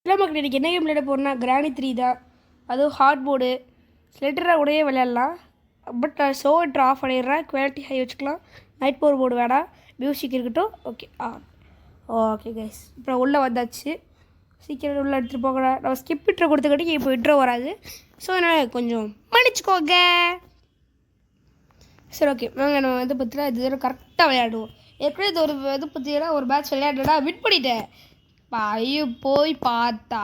இல்லை மக்கள் இன்றைக்கி என்ன கேம் விளையாட போகிறோன்னா கிராணி 3 தான். அதுவும் ஹார்ட் போர்டு ஸ்லெட்டராக உடையே விளையாடலாம். பட் நான் ஷோட்ரு ஆஃப் பண்ணிடுறேன். குவாலிட்டி ஹை வச்சுக்கலாம். நைட் போர்டு வேணாம். மியூசிக் இருக்கட்டும். ஓகே ஓகே கைஸ், இப்போ உள்ளே வந்தாச்சு. சீக்கிரம் உள்ளே எடுத்துகிட்டு போகல. நம்ம ஸ்கிப் இன்ட்ரோ கொடுத்துக்கிட்டு இப்போ இன்ட்ரோ வராது. ஸோ அதனால் கொஞ்சம் மன்னிச்சுக்கோங்க. சரி ஓகே, நாங்கள் நம்ம வந்து பார்த்தீங்கன்னா இது கரெக்டாக விளையாடுவோம். ஏற்கனவே இது ஒரு இது பார்த்தீங்கன்னா ஒரு மேட்ச் விளையாடுறா வின் பண்ணிட்டேன். ஐயோ போய் பார்த்தா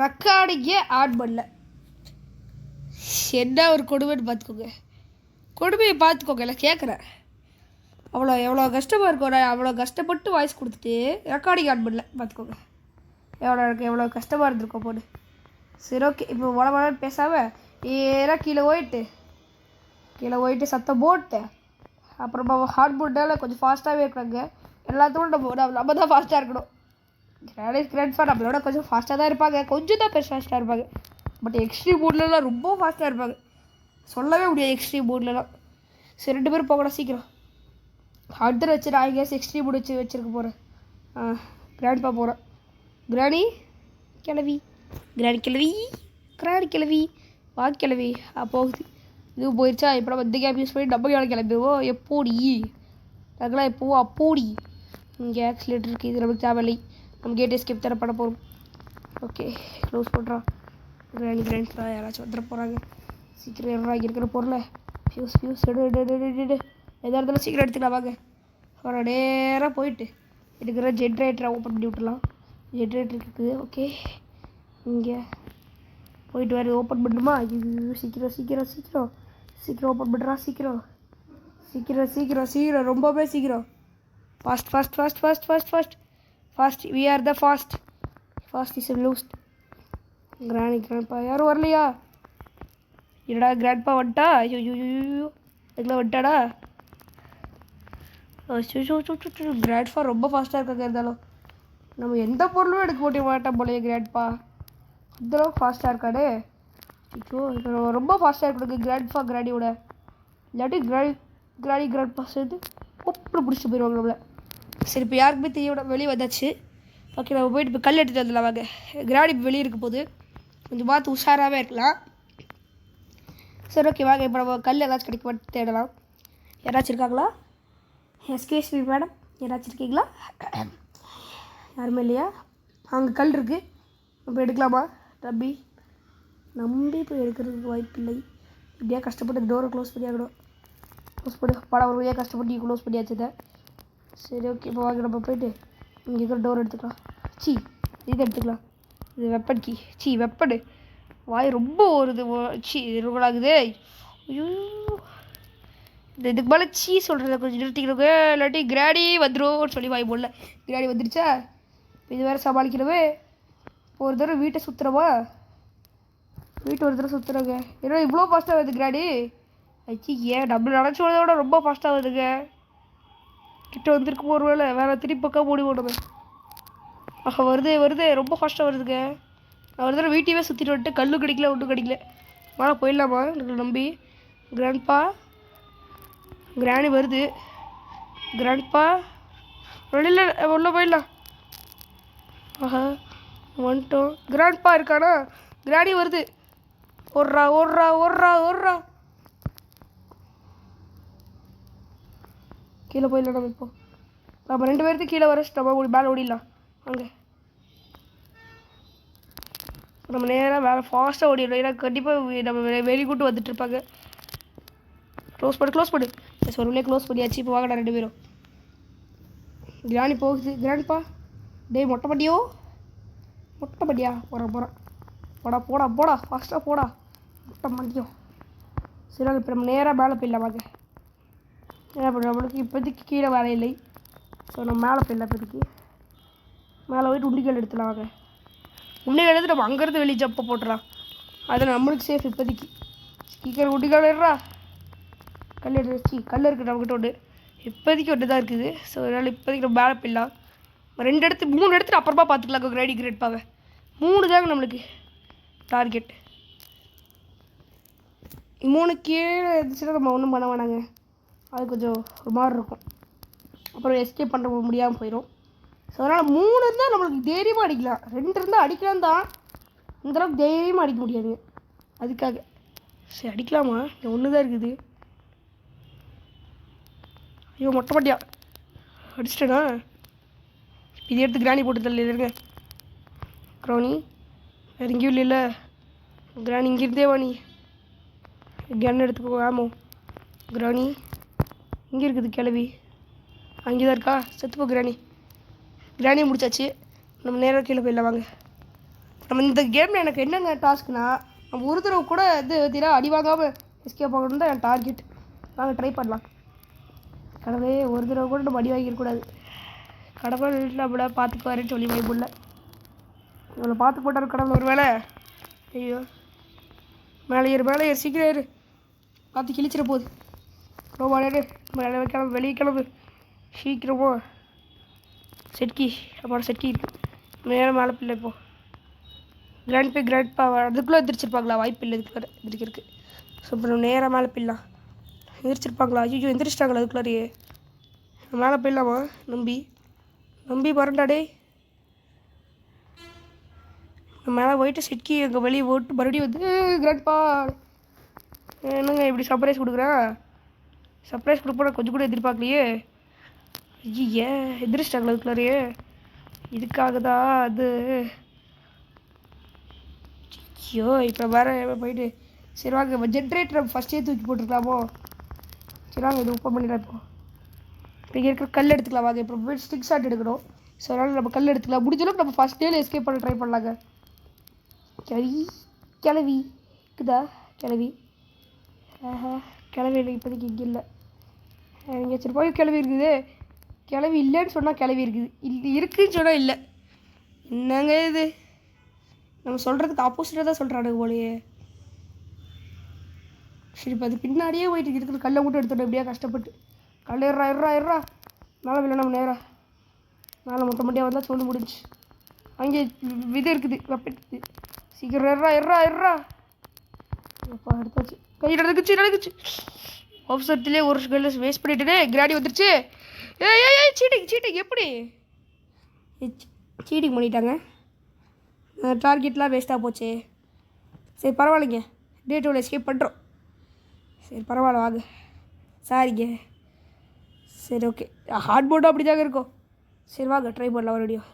ரெக்கார்டிங்கே ஆட் பண்ணல. என்ன ஒரு கொடுமைன்னு பார்த்துக்கோங்க. கொடுமையை பார்த்துக்கோங்க. இல்லை கேட்குறேன், எவ்வளோ கஷ்டமாக இருக்கும். நான் அவ்வளோ கஷ்டப்பட்டு வாய்ஸ் கொடுத்துட்டு ரெக்கார்டிங் ஆட் பண்ணல. பார்த்துக்கோங்க எவ்வளோ கஷ்டமாக இருந்திருக்கோம் போடு. சரி ஓகே, இப்போ வளன்னு பேசாமல் ஏறாக கீழே போயிட்டு சத்தம் போட்டு அப்புறமா ஹார்ட் போர்டால் கொஞ்சம் ஃபாஸ்ட்டாகவே இருக்கிறாங்க. எல்லாத்தோடும் நம்ம தான் ஃபாஸ்ட்டாக இருக்கணும். கிராண்ட்ஃபா நம்மளோட கொஞ்சம் ஃபாஸ்ட்டாக தான் இருப்பாங்க. கொஞ்சம் தான் ஃபாஸ்ட்டாக இருப்பாங்க. பட் எக்ஸ்ட்ரீம் போர்ட்லலாம் ரொம்ப ஃபாஸ்ட்டாக இருப்பாங்க. சொல்லவே முடியாது எக்ஸ்ட்ரீம் போர்ட்லலாம். சரி 2 பேரும் போகலாம் சீக்கிரம். அடுத்த வச்சு நான் கேஸ் எக்ஸ்ட்ரீம் போர்டு வச்சுருக்க போகிறேன். கிராண்ட்ஃபா போகிறேன். கிராணி கிளவி வா கிளவி போகுது. இது போயிடுச்சா? இப்போ நம்ம இந்த கேப் யூஸ் பண்ணி நம்ம கிளம்பிடுவோம். எப்போடி அதுக்கெல்லாம் எப்போவும் அப்போடி. இங்கே ஆக்சிலேட்டர் இருக்குது. இது நமக்கு தேவையில்லை. நம்ம கேட் எஸ்கேப் தர பண்ண போகிறோம். ஓகே க்ளோஸ் பண்ணுறோம். கிராண்ட்ஃபா யாராச்சும் வந்துட போகிறாங்க. சீக்கிரம் இருக்கிற பொருளை ஃபியூஸ் எடு. எதாக இருந்தாலும் சீக்கிரம் எடுத்துக்கலாம். வாங்க ஒரு நேராக போயிட்டு இருக்கிற ஜென்ரேட்டரை ஓப்பன் பண்ணி விட்டுலாம். ஜென்ரேட்டர் இருக்குது. ஓகே இங்கே போயிட்டு வேறு ஓப்பன் பண்ணுமா? சீக்கிரம் ஓப்பன் பண்ணுறா. சீக்கிரம் ரொம்பவே சீக்கிரம். Fast we are the fast is lost. Grandpa யாரும் வரலையா? என்னடா கிராண்ட்பா வந்துட்டா? ஐயோ இதுக்கெல்லாம் வந்துட்டாடா. கிராண்ட்பா ரொம்ப ஃபாஸ்ட்டாக இருக்காங்க. இருந்தாலும் நம்ம எந்த பொருளும் எடுக்க மாட்டோம் போலையே. கிராண்ட்பா இதெல்லாம் ஃபாஸ்ட்டாக இருக்காடே. ஐயோ ரொம்ப ஃபாஸ்ட்டாக இருக்கணும் கிராண்ட்பா கிராண்டியோட. இல்லாட்டி கிராண்ட்பா சேர்ந்து ஒப்பனை பிடிச்சிட்டு போயிடுவாங்க நம்மளை. சரி இப்போ யாருக்குமே தெரிய வெளியே வந்தாச்சு. ஓகே நம்ம போயிட்டு இப்போ கல் எடுத்துகிட்டு வந்துடலாம். வாங்க கிராடி இப்போ வெளியே இருக்க போது கொஞ்சம் பார்த்து உஷாராகவே இருக்கலாம். சரி ஓகே வாங்க இப்போ நம்ம கல் ஏதாச்சும் கிடைக்க தேடலாம். யாராச்சும் இருக்காங்களா? எஸ்கேஸ் மேடம் யாராச்சும் இருக்கீங்களா? யாருமே இல்லையா? அங்கே கல் இருக்குது. இப்போ எடுக்கலாமா? நம்பி இப்போ எடுக்கிறதுக்கு வாய்ப்பு இல்லை. இப்படியா கஷ்டப்பட்டு டோரை க்ளோஸ் பண்ணியாகணும். படம் ஒரு வழியாக கஷ்டப்பட்டு க்ளோஸ் பண்ணியாச்சுத. சரி ஓகே இப்போ வாங்க நம்ம போய்ட்டு இங்கே இருக்கிற டோர் எடுத்துக்கலாம். இது எடுத்துக்கலாம். இது வெப்பன் கீ வெப்பனு வாய் ரொம்ப வருது. ரொம்பலாகுது. ஐயோ இதுக்கு மேலே சொல்கிறத கொஞ்சம் நிறுத்திக்கிறோங்க. இல்லாட்டி கிராடி வந்துடும் சொல்லி வாய் போடல. கிராடி வந்துடுச்சா? இது வேறு சமாளிக்கிறவே. இப்போ ஒரு தடவை வீட்டை சுற்றுறோமா? ஒரு தடவை சுற்றுறாங்க. ஏன்னா இவ்வளோ ஃபாஸ்ட்டாக வருது கிராடி. ஏன் நம்ம நினச்சோட விட ரொம்ப ஃபாஸ்ட்டாக வருதுங்க. கிட்ட வந்துருக்கு ஒரு வேலை வேறு திருப்பி பக்கம் மூடி போடுது. வருது ரொம்ப ஃபாஸ்ட்டாக வருதுங்க. நான் ஒரு தடவை வீட்டையே சுற்றிட்டு வந்துட்டு கல்லு கிடைக்கல ஒன்றும் கிடைக்கல. போயிடலாமா எனக்கு நம்பி? கிராணி வருது. கிராண்ட்பா வெளியில் உள்ள போயிடலாம். வந்துட்டோம். கிராண்ட்பா இருக்கானா? கிராணி வருது. ஓடுறா கீழே போயிடலாம். நம்ம இப்போ நம்ம 2 பேருக்கு கீழே வர நம்ம மேலே ஓடிடலாம். அங்கே நம்ம நேராக வேலை ஃபாஸ்ட்டாக ஓடிடலாம். ஏன்னா கண்டிப்பாக நம்ம வெரி குட் வந்துட்டு இருப்பாங்க. க்ளோஸ் பண்ணு. ஒரு வழியாக க்ளோஸ் பண்ணியாச்சு. இப்போ வாங்கடா 2 பேரும். கிராணி போகுது. கிராண்ட்பா டேய் மொட்டை பண்ணியா போடா ஃபாஸ்ட்டாக போடா மொட்டை மண்டியும். சரி இப்போ நம்ம நேராக மேலே போயிடலாம். வாங்க என்ன பண்ணுறோம்? நம்மளுக்கு இப்போதைக்கு கீழே வேலை இல்லை. ஸோ நம்ம மேலே போயிடலாம். இப்போதைக்கு மேலே போயிட்டு உண்டிகள் எடுத்துலாம். வாங்க உண்டிகள் எடுத்து நம்ம அங்கேருந்து வெளியே ஜப்பை போட்டுடலாம். அதில் நம்மளுக்கு சேஃப் இப்போதைக்கு. சீக்கிரம் உண்டிகள் எடுறா. கல் இருக்குது நம்மக்கிட்ட ஒன்று. இப்போதைக்கு ஒன்று தான் இருக்குது. ஸோ அதனால் இப்போதைக்கு நம்ம மேலே போயிடலாம். 3 இடத்துல அப்புறமா பார்த்துக்கலாம். கிராடி கிரேட்பாவை 3 தாங்க நம்மளுக்கு டார்கெட். 3 கீழே இருந்துச்சுன்னா நம்ம ஒன்றும் பண்ண வேணாங்க. அது கொஞ்சம் ஒரு மாதிரி இருக்கும். அப்புறம் எஸ்கேப் பண்ண முடியாமல் போயிடும். ஸோ அதனால் 3 இருந்தால் நம்மளுக்கு தைரியமாக அடிக்கலாம், 2 இருந்தால் அடிக்கலாம் தான், இந்த அளவுக்கு தைரியமாக அடிக்க முடியாதுங்க. அதுக்காக சரி அடிக்கலாமா? இங்கே 1 தான் இருக்குது. ஐயோ மொட்டை மாட்டியா அடிச்சிட்டேனா? இது எடுத்து கிராணி போட்டு தள்ளி இருங்க. க்ரோனி வேறு எங்கேயும் இல்லைல்ல, கிராணி இங்கே இருந்தே வா, நீ கன் எடுத்துக்கோ. ஆமோ கிராணி இங்கே இருக்குது கிளவி, அங்கே தான் இருக்கா. செத்துப்போ கிராணி. கிராணியை முடிச்சாச்சு, நம்ம நேராக கீழே போயிடலாம் வாங்க. நம்ம இந்த கேமில் எனக்கு என்னங்க டாஸ்க்னா, நம்ம ஒரு தடவை கூட தீரா அடி வாங்காமல் எஸ்கேப் ஆகணும் தான் என் டார்கெட். வாங்க ட்ரை பண்ணலாம். கடவுளே ஒரு தடவை கூட நம்ம அடி வாங்கிடக்கூடாது. கடவுள் நம்மளை பார்த்துக்குவாருன்னு சொல்லி வைப்புள்ள இவ்வளோ பார்த்து போட்டார் கடவுள். ஒரு வேலை ஐயோ மேலே ஏறு சீக்கிரம் ஏறு, பார்த்து கிழிச்சிட போகுது. ரொம்ப மேலே கிளம்பு, வெளியே கிளம்பு சீக்கிரமோ. செட்கி அப்புறம் செட்கி இருக்குது, மேலே பிள்ளை இப்போ கிராண்ட் பா அதுக்குள்ளே எந்திரிச்சிருப்பாங்களா? வாய்ப்பு இல்லை, இதுக்குள்ளே எந்திரிக்கிறதுக்கு. ஸோ இப்போ நம்ம நேராக மேலே போயிடலாம். எந்திரிச்சிருப்பாங்களா? ஐயோ எந்திரிச்சிட்டாங்களா? அதுக்குள்ளாரியே மேலே போயிடலாமா? நம்பி வரண்டாடே. மேலே போயிட்டு செட்கி எங்கள் வெளியே போட்டு மறுபடியும் வந்து கிராண்ட்பா என்னங்க இப்படி சர்ப்ரைஸ் கொடுக்குறேன்? சர்ப்ரைஸ் கொடுப்போம் கொஞ்சம் கூட எதிர்பார்க்கலையே. ஐயே எதிரிச்சிட்டாங்களா? அதுக்குள்ளாரியே இதுக்காக தான் அது. ஐயோ இப்போ வேறு போயிட்டு சரி வாங்க ஜென்ரேட்டரை ஃபஸ்ட்டே தூக்கி போட்டுருக்கலாமோ? சரி வாங்க இது ஓப்பன் பண்ணிடலாம். இப்போ இங்கே இருக்கிற கல் எடுத்துக்கலாம் வாங்க. இப்போ போய் ஸ்டிக் ஷாட் எடுக்கணும். ஸோ அதனால் நம்ம கல் எடுத்துக்கலாம். முடிஞ்சளவுக்கு நம்ம ஃபஸ்ட் டேல எஸ்கேப் பண்ண ட்ரை பண்ணலாங்க. கிளவி இருக்குதா? கிளவி கிளவி இப்போதைக்கு இங்கே இல்லை. இங்கே வச்சுருப்போம். கிளவி இருக்குது. கிளவி இல்லைன்னு சொன்னால் கிளவி இருக்குது, இல்லை இருக்குதுன்னு சொன்னால் இல்லை. என்னங்க இது? நம்ம சொல்கிறதுக்கு ஆப்போசிட்டாக தான் சொல்கிறானுங்க போலையே. சரி இப்போ அது பின்னாடியே போயிட்டு இருக்கிற கல்லை மட்டும் எடுத்துட்டோம் எப்படியா கஷ்டப்பட்டு. கல் இருறா மேலே இல்லை, நம்ம நேராக மேலே மொட்டை மட்டியாக வந்தால் சொல்லி முடிஞ்சு. அங்கே இது இருக்குது வெப்பட்டு. சீக்கிரம் இருறா அப்பா எடுத்தாச்சு. கையில் நடக்குச்சு ஆப்சர்ட்லேயே ஒரு கல்ல வேஸ்ட் பண்ணிட்டுனே கிராடி வந்துருச்சு. ஏய் சீட்டிங் எப்படி சீட்டிங் பண்ணிட்டாங்க? டார்கெட்லாம் வேஸ்ட்டாக போச்சு. சரி பரவாயில்லைங்க, டே 2 எஸ்கேப் பண்ணுறோம். சரி பரவாயில்ல வாங்க. சாரிங்க. சரி ஓகே, ஹார்ட் போர்டும் அப்படி தாங்க இருக்கும். சரி வாங்க ட்ரை பண்ணலாம் மறுபடியும்.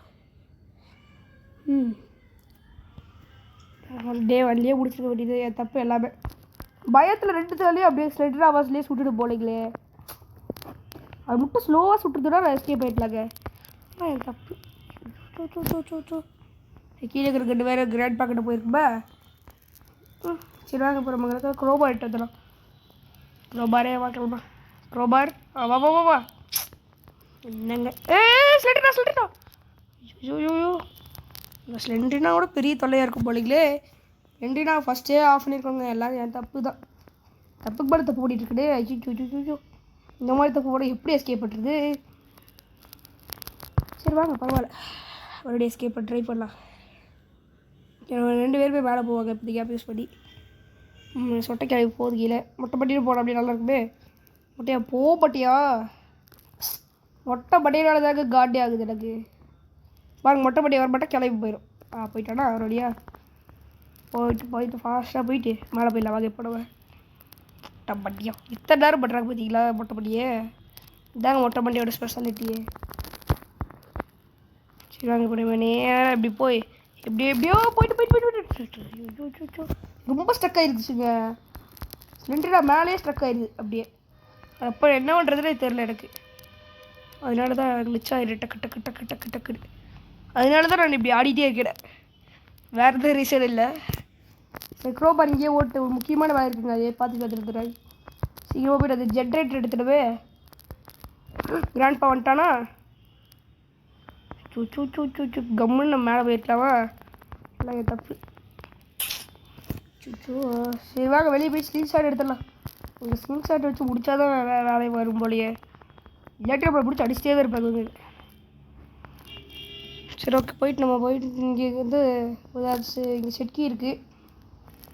டே 1லேயே முடிச்சிருக்க வேண்டியது என் தப்பு எல்லாமே. பயத்தில் 2 தடவையும் அப்படியே ஸ்லைடர் ஆவாஸ்லேயே சுட்டுட்டு போனீங்களே. அது மட்டும் ஸ்லோவாக சுட்டுறதுனா நான் எஸ்கேப் ஆகிட்டலாங்க. என் தப்பு. கீழே இருக்கிற 2 பேர் கிராண்ட் பாக்கிட்ட போயிருக்கும்பா. சரி வாங்க இப்போ நம்ம க்ரோபார் எடுத்து வந்துடலாம். க்ரோபாரே வாக்கலாமா? க்ரோபார் வா என்னங்க ஸ்லெண்டர்னா ஐயோ இந்த ஸ்லெண்டர்னா கூட பெரிய தொல்லையாக இருக்கும் போலீங்களே. ஸ்லெண்டர்னா ஃபஸ்ட்டே ஆஃப் பண்ணியிருக்கோங்க. எல்லோரும் என் தப்பு தான். தப்புக்கு மேலே தப்பு பண்ணிட்டு இருக்குது. ஐயோ இந்த மாதிரி தப்பு போட எப்படி எஸ்கேப் பண்ணுறது? சரி வாங்க பரவாயில்ல மறுபடியும் எஸ்கேப் பண்ண ட்ரை பண்ணலாம். 2 பேருமே மேலே போவாங்க இப்போ கேப் யூஸ் பண்ணி. சொட்டை கிளம்பி போகுது கீழே. மொட்டை பட்டியும் போட அப்படி நல்லா இருக்குமே. மொட்டையா மொட்டை பட்டியனால தாங்க காண்டே ஆகுது எனக்கு. பாருங்க மொட்டை பட்டியை வர மாட்டேன் கிளம்பி போயிடும். போயிட்டானா ரெடியா? போயிட்டு ஃபாஸ்ட்டாக போயிட்டு மேலே போயிடலாம் வாங்க. போடுவேன் மொட்டை பட்டியம் இத்தனை நேரம் பண்ணுறாங்க பார்த்தீங்களா? மொட்டை பட்டியே இதாங்க மொட்டை பண்டியோட ஸ்பெஷாலிட்டியே. சரி வாங்க போடுவேன் நேராக இப்படி போய் எப்படியோ போயிட்டு ரொம்ப ஸ்ட்ரக் ஆகிருச்சுங்க. சிலிண்டர் மேலேயே ஸ்ட்ரக் ஆகிடுது அப்படியே. அப்போ என்ன பண்ணுறதுனே தெரில எனக்கு. அதனால தான் கிளிச் ஆகிடு டக்குன்னு. அதனால தான் நான் இப்படி ஆடிட்டே இருக்கிறேன், வேறு எதுவும் ரீசன் இல்லை. சரி க்ரோபார் இங்கேயே ஓட்டு ஒரு முக்கியமான வேலை இருக்குங்க, அதே பார்த்துட்டு சீக்கிரமாக போய்ட்டு அது ஜென்ரேட்டர் எடுத்துகிட்டு கிராண்ட்பா வந்துட்டானா? கம்முன்னு நம்ம மேலே போயிருக்கலாமா? எல்லாம் என் தப்பு. சரி வாங்க வெளியே போய் ஸ்க்ரீன்ஷாட் எடுத்துடலாம். உங்கள் ஸ்க்ரீன்ஷாட் வச்சு முடிச்சாதான் வேலை வரும் போலையே. இல்லாட்டி நம்மளை பிடிச்சி அடிச்சிட்டே தான் இருப்பாங்க. சரி ஓகே நம்ம போயிட்டு இங்கே வந்து இங்கே செட்கி இருக்குது.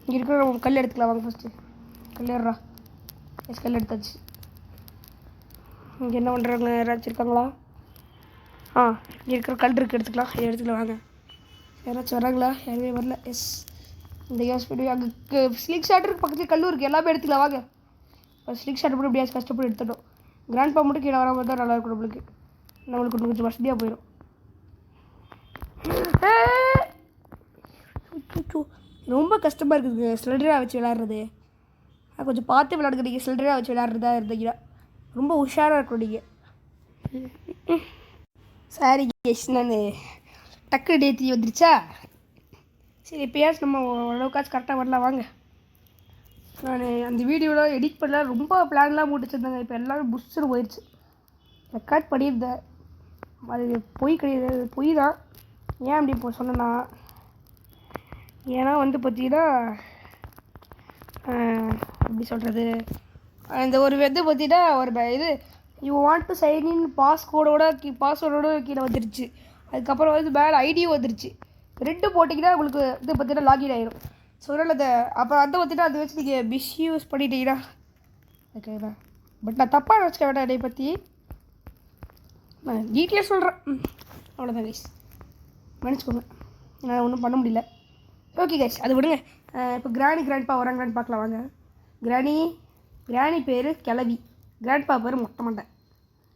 இங்கே இருக்கிற நம்ம கல் எடுத்துக்கலாம் வாங்க. ஃபஸ்ட்டு கல் ஏறா. கல் எடுத்தாச்சு. இங்கே என்ன பண்ணுறாங்க? யாராச்சும் இருக்காங்களா? இங்கே இருக்கிற கல் இருக்குது, எடுத்துக்கலாம். எடுத்துக்கலாம் வாங்க. யாராச்சும் வராங்களா? யாருமே வரல. எஸ், இந்த ஹாஸ்பிட்டல் அங்கே ஸ்லிக் ஷாட்டருக்கு பக்கத்தில் கல்லூர் இருக்குது, எல்லாமே எடுத்துக்கலாம் வாங்க. ஸ்லிக் ஷாட் மட்டும் எப்படியாச்சும் கஷ்டப்பட்டு எடுத்துட்டோம். கிராண்ட் பா மட்டும் கீழே வராமல் தான் நல்லாயிருக்கும் நம்மளுக்கு கொஞ்சம் வசதியாக போயிடும். ரொம்ப கஷ்டமாக இருக்குது சிலிண்டராக வச்சு விளையாடுறது. கொஞ்சம் பார்த்து விளையாடுங்க. நீங்கள் சிலிண்டராக வச்சு விளையாடுறதா இருந்தீங்கன்னா ரொம்ப உஷாராக இருக்கணும் நீங்கள். சாரி கேஷ், நான் டக்கு டேத்தி வந்துருச்சா? சரி, இப்போயாச்சும் நம்ம ஓரளவுக்காச்சும் கரெக்டாக வரலாம் வாங்க. நான் அந்த வீடியோலாம் எடிட் பண்ணல, ரொம்ப பிளான்லாம் முடிச்சிருந்தேங்க. இப்போ எல்லாமே புஷ்ஷுன்னு போயிடுச்சு. ரெக்கார்ட் பண்ணியிருந்தேன், அது பொய் கிடையாது, பொய் தான். ஏன் அப்படி இப்போ சொன்னேன்னா, ஏன்னா வந்து பார்த்தீங்கன்னா எப்படி சொல்கிறது, அந்த ஒரு இது பார்த்தீங்கன்னா ஒரு இது you want to sign in பாஸ்வேர்டோட கீழே வந்துருச்சு. அதுக்கப்புறம் வந்து மேலே ஐடியும் வந்துருச்சு. 2 போட்டிங்கன்னா உங்களுக்கு இது பார்த்தீங்கன்னா லாகின் ஆகிடும். ஸோ அதனால் அதை அப்புறம் அதை பார்த்தீங்கன்னா அதை வச்சு நீங்கள் மிஸ்யூஸ் பண்ணிட்டீங்கன்னா ஓகேங்களா. பட் நான் தப்பாக நினச்சிக்க வேண்டாம், இதை பற்றி நான் டீட்டெயிலாக சொல்கிறேன். அவ்வளோதான் கைஸ், மன்னிச்சுக்கோங்க, நான் ஒன்றும் பண்ண முடியல. ஓகே கைஸ், அது விடுங்க. இப்போ கிராண்ட்பா வராங்களான்னு பார்க்கலாம் வாங்க. கிராணி பேர் கிளவி, கிராண்ட்பா பேர் மொட்டை மண்டை.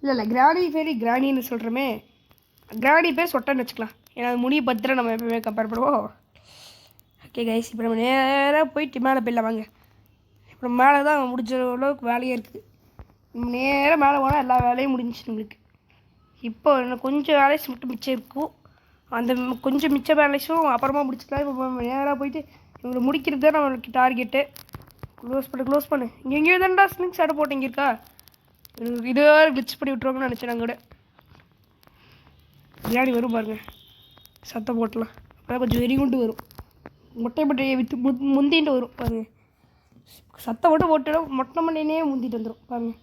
இல்லை கிராணி பேர் கிராணின்னு சொல்கிறோமே, கிராணி பேர் சொட்டன்னு வச்சுக்கலாம். ஏன்னா அது முடிய பத்திரம் நம்ம எப்பவுமே கம்பேர் பண்ணுவோம். ஓகே கைஸ், இப்போ நம்ம நேராக போயிட்டு மேலே போயிடலாம் வாங்க. இப்போ மேலே தான் முடிஞ்ச அளவுக்கு வேலையே இருக்குது. நம்ம நேராக மேலே போனால் எல்லா வேலையும் முடிஞ்சிச்சு நம்மளுக்கு. இப்போ இன்னும் கொஞ்சம் வேலைஸ் மட்டும் மிச்சம் இருக்கும். அந்த கொஞ்சம் மிச்ச வேலைஸும் அப்புறமா முடிச்சுக்கலாம். இப்போ நேராக போயிட்டு இவங்களை முடிக்கிறது தான் நம்மளுக்கு டார்கெட்டு. க்ளோஸ் பண்ணு. இங்கே எங்கேயோ தான்டா ஸ்லிங்ஸ் ஆட போட்டு இங்கே இருக்கா? இது கிளிச் பண்ணி விட்ருவாங்கன்னு நினச்சேன். நாங்கள் கூட பிரியாணி வரும் பாருங்க, சத்தம் போட்டலாம். அப்புறம் கொஞ்சம் வெறி கொண்டு வரும், மொட்டையை விற்று முந்திட்டு வரும் பாருங்கள். சத்தம் மட்டும் போட்டுடும், மொட்டை மண்டையினே முந்திட்டு வந்துடும் பாருங்கள்.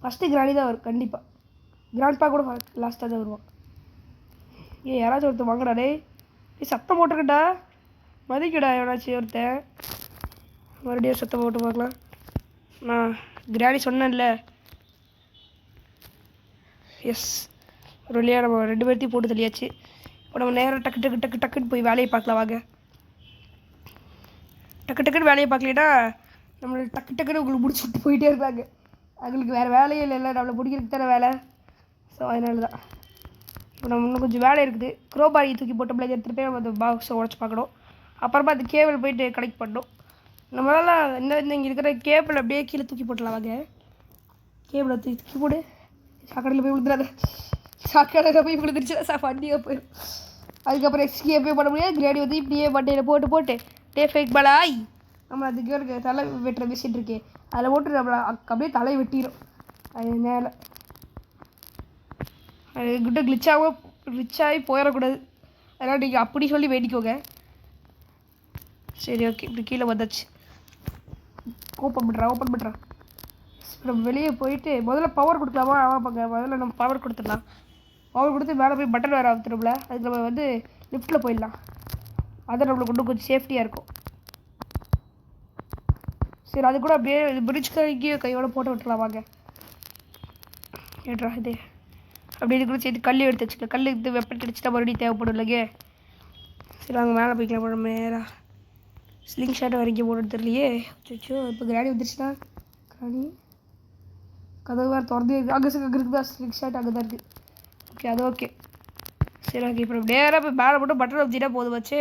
ஃபஸ்ட்டு கிராணி தான் வரும் கண்டிப்பாக. கிராண்ட்பா கூட லாஸ்ட்டாக தான் வருவான். யாராச்சும் ஒருத்தர் வாங்கடா டே, சத்தம் போட்டுருக்கட்டா, மதிக்கடா எவனாச்சும் ஒருத்தன். மறுபடியும் சத்தம் போட்டு பார்க்கலாம். நான் கிராணி சொன்னேன்ல. எஸ், ஒரு வழியாக நம்ம 2 பேர்த்தையும் போட்டு தள்ளியாச்சு. இப்போ நம்ம நேரம் டக்குன்னு போய் வேலையை பார்க்கலாம் வாங்க. டக்குன்னு வேலையை பார்க்கலன்னா நம்மளை டக்குன்னு உங்களுக்கு முடிச்சு விட்டு போயிட்டே இருப்பாங்க. அவங்களுக்கு வேறு வேலையே இல்லை, நம்மளை பிடிக்கிறதுக்கு தானே வேலை. ஸோ அதனால தான் இப்போ நம்ம இன்னும் கொஞ்சம் வேலை இருக்குது. க்ரோபாரியை தூக்கி போட்டோம்ல, எடுத்துகிட்டு போய் நம்ம அந்த பாக்ஸை உடச்சி பார்க்கணும். அப்புறமா அந்த கேபிள் போயிட்டு கனெக்ட் பண்ணணும். நம்மளால் இந்த இங்கே இருக்கிற கேபிள் அப்படியே கீழே தூக்கி போட்டலாம் வாங்க. கேபிளை தூக்கி போடு. சாக்கடையில் போய் விழுந்துடாத, சாக்கடையில் போய் விழுந்துருச்சுன்னா வண்டியாக போயிடும். அதுக்கப்புறம் எஸ்கேப்பே பண்ண முடியாது. கிரேடி வந்து இப்படியே வண்டியில் போட்டு ஃபேக் பலாய் நம்ம அதுக்கு இருக்க தலை வெட்டுற மிஷின் இருக்கே, அதில் போட்டு நம்மளை அப்படியே தலையை வெட்டிடும். அது மேலே அதுக்கிட்ட கிளிச்சாகி போயிடக்கூடாது. அதனால் நீங்கள் அப்படி சொல்லி வேண்டிக்கோங்க. சரி ஓகே, இப்படி கீழே வந்தாச்சு. ஓப்பன் பண்ணுறான். நம்ம வெளியே போயிட்டு முதல்ல பவர் கொடுக்கலாமா? ஆமாப்பாங்க, முதல்ல நம்ம பவர் கொடுத்துடலாம். பவர் கொடுத்து மேலே போய் பட்டன் வேறு அவுத்துரும்ல, அதுக்கு நம்ம வந்து லிஃப்ட்டில் போயிடலாம். அதை நம்மளுக்கு இன்னும் கொஞ்சம் சேஃப்டியாக இருக்கும். சரி, அது கூட அப்படியே பிரிட்ஜ் கையோட போட்டு விட்டுலாம் வாங்க. ஏட்ரா இது அப்படி இது கூட சேர்த்து கல் எடுத்து வச்சுக்கலாம். கல் எடுத்து வெப்பன் கிடச்சிட்டா மறுபடியும் தேவைப்படும் இல்லைங்க. சரி வாங்க மேலே போய்க்கலாம். போட நேராக ஸ்லிங் ஷாட் வரைக்கும் போட்டு தெரியலையே. அச்சோ, இப்போ கிராணி வந்துருச்சுன்னா கிராணி கதவு வேறு திறந்து அங்கே இருக்குதா? ஸ்லிங் ஷாட் அங்கே தான் இருக்குது. ஓகே, அது ஓகே. சரி ஓகே, இப்போ நேராக போய் மேலே போட்டு பட்டன் வச்சுட்டா போதும் வச்சு.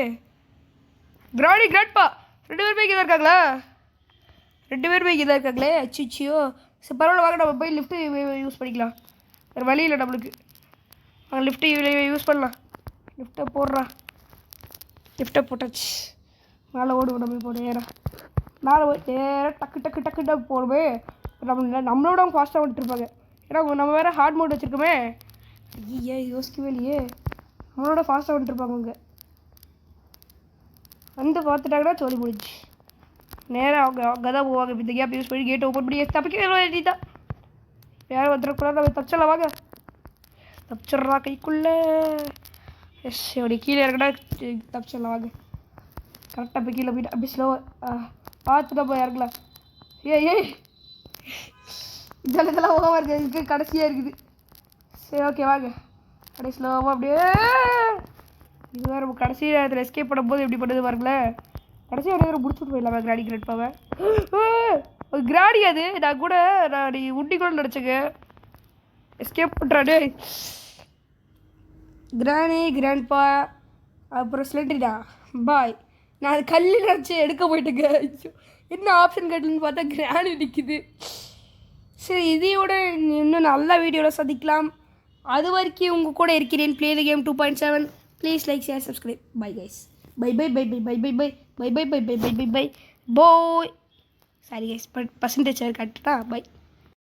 கிராண்ட்பா 2 பேர் இங்கே தான் இருக்காங்களா? 2 பேர் இங்கே தான் இருக்காங்களே. அச்சிச்சியோ, சரி பரவாயில்ல வாங்க, நம்ம போய் லிஃப்ட்டு யூஸ் பண்ணிக்கலாம். வேறு வழி இல்லை நம்மளுக்கு. லிஃப்ட்டு யூஸ் பண்ணலாம். லிஃப்ட்டை போட்டாச்சு. மேலே ஓடுவோம் நம்ம. இப்போ நேராக மேலே போய் நேராக டக்கு போடுவே. நம்மளோட அவங்க ஃபாஸ்ட்டாக வந்துட்டுருப்பாங்க. ஏன்னா நம்ம வேறு ஹார்ட் மோட் வச்சுருக்கோமே. ஐயா, யோசிக்கவே இல்லையே. நம்மளோட ஃபாஸ்ட்டாக வந்துட்டுருப்பாங்க அவங்க. வந்து பார்த்துட்டாங்கன்னா சொல்லி முடிச்சு நேராக அவங்க தான் போவாங்க. இந்த கேப் யூஸ் பண்ணி கேட் ஓப்பன் பண்ணி தப்பிக்க வேண்டியதான். யாரும் வந்துடக்கூடாது, நம்ம தப்பிச்சிடலாம் வாங்க. தப்பிச்சிட்றா கைக்குள்ளே. எஸ், அப்படி கீழே இருக்கடா தப்பிச்சிடலாம் வாங்க. கரெக்டாக போய் கீழே போயிட்டு அப்படி ஸ்லோவாக பார்த்துட்டா போய் இறங்கலாம். இதெல்லாம் ஓகமாக இருக்குது, கடைசியாக இருக்குது. சரி ஓகே வாங்க அப்படியே ஸ்லோவாக அப்படியே இது வேறு நம்ம கடைசி நேரத்தில் எஸ்கேப் பண்ணும்போது எப்படி பண்ணுது பாருங்களேன். கடைசி நேரத்தில் முடிச்சுட்டு போயிடலாம் கிராடி கிரேட் பாவை. கிராடி அது நான் கூட நீ உண்டி கூட நினச்சேங்க. எஸ்கேப் பண்ணுறானே கிராணி கிராண்ட்பா அப்புறம் ஸ்லெண்ட்ரிடா பாய். நான் அது கல் நினச்சி எடுக்க போயிட்டுங்க. என்ன ஆப்ஷன் கேட்டுன்னு பார்த்தா கிராணி நிற்கிது. சரி இதையோட இன்னும் நல்ல வீடியோவில் சந்திக்கலாம். அது வரைக்கும் உங்கள் கூட இருக்கிறேன். Play the game 2.7. Please like share subscribe. Bye guys. Bye bye bye bye bye bye bye bye bye bye bye bye bye bye bye. Sorry guys percentage கட்டுட்டா. பை.